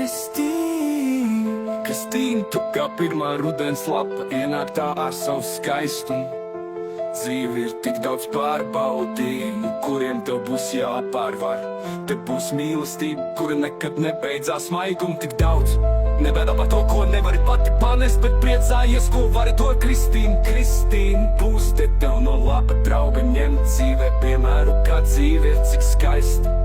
Kristīne, Kristīne, tu kā pirmā rudens lapa ienāk tā ar savu skaistumu. Dzīve ir tik daudz pārbaudījumu, kuriem tev būs jāpārvar. Te būs mīlestība, kura nekad nebeidzās, maiguma tik daudz. Nebēdā par to, ko nevari pati panest, bet priecājies, ko vari dot. Kristīne, Kristīne, būs te tev no laba drauga ņemt dzīvē piemēru, kā dzīve ir cik skaista.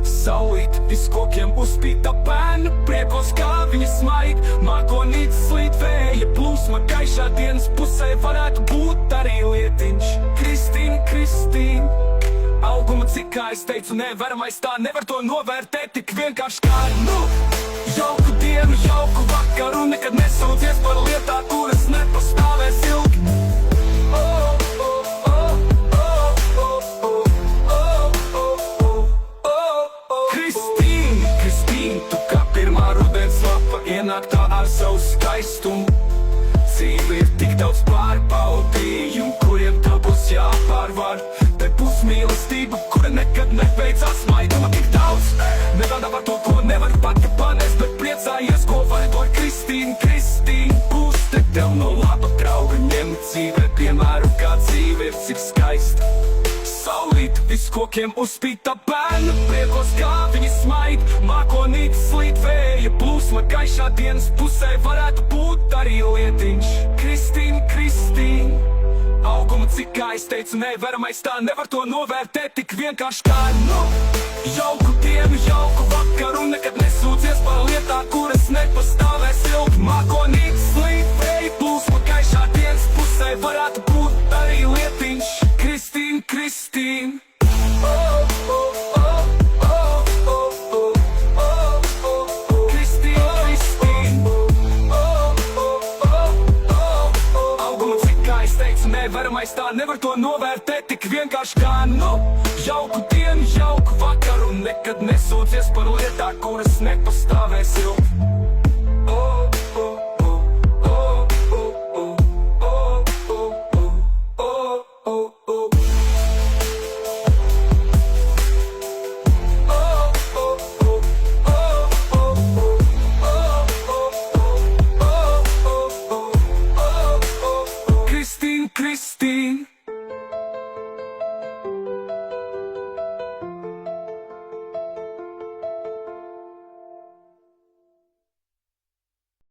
Saulīt viskokiem uzspīta bērnu priekos, kā viņa smaid. Mākonītis slīd vēja plūsma, gaišā dienas pusē varētu būt arī lietiņš. Kristīne, Kristīne, auguma cik kā es teicu nevaramais, tā nevar to novērtēt tik vienkārši kā jauku dienu, jauku vakaru, nekad nesūdzies par lietā, kuras nepastāvēs ilgi. Kristīne, Kristīne, tu kā pirmā rudens lapa ienāk tā ar savu skaistumu. Dzīve ir tik daudz pārbaudījumu, kuriem tev būs jāpārvar. Te būs mīlestība, kura nekad nebeidzās, maiguma tik daudz. Neveldā par to, ko nevar pati panest, bet priecājies, ko vari dot. Kristīne, Kristīne, būs te tev no laba drauga ņemt dzīvē piemēru, kā dzīve ir cik skaista. Saulīt viskokiem uzspīta bērnu priekos, kā viņi smaid. Mākonītis slīd vēja plūsma, gaišā dienas pusē varētu būt arī lietiņš. Kristīne, Kristīne, auguma cik kā es teicu nevaramais, tā nevar to novērtēt tik vienkārši kā jauku dienu, jauku vakaru, nekad nesūdzies par lietā, kuras nepastāvēs ilgi. Mākonītis slīd vēja plūsma, gaišā dienas pusē varētu būt arī lietiņš. Kristīne, Kristīne, Kristīne, Kristīne, auguma cik kā es teicu nevaramais, tā nevar to novērtēt tik vienkārši kā jauku dienu, jauku vakaru, nekad nesūdzies par lietā, kuras nepastāvēs ilgi.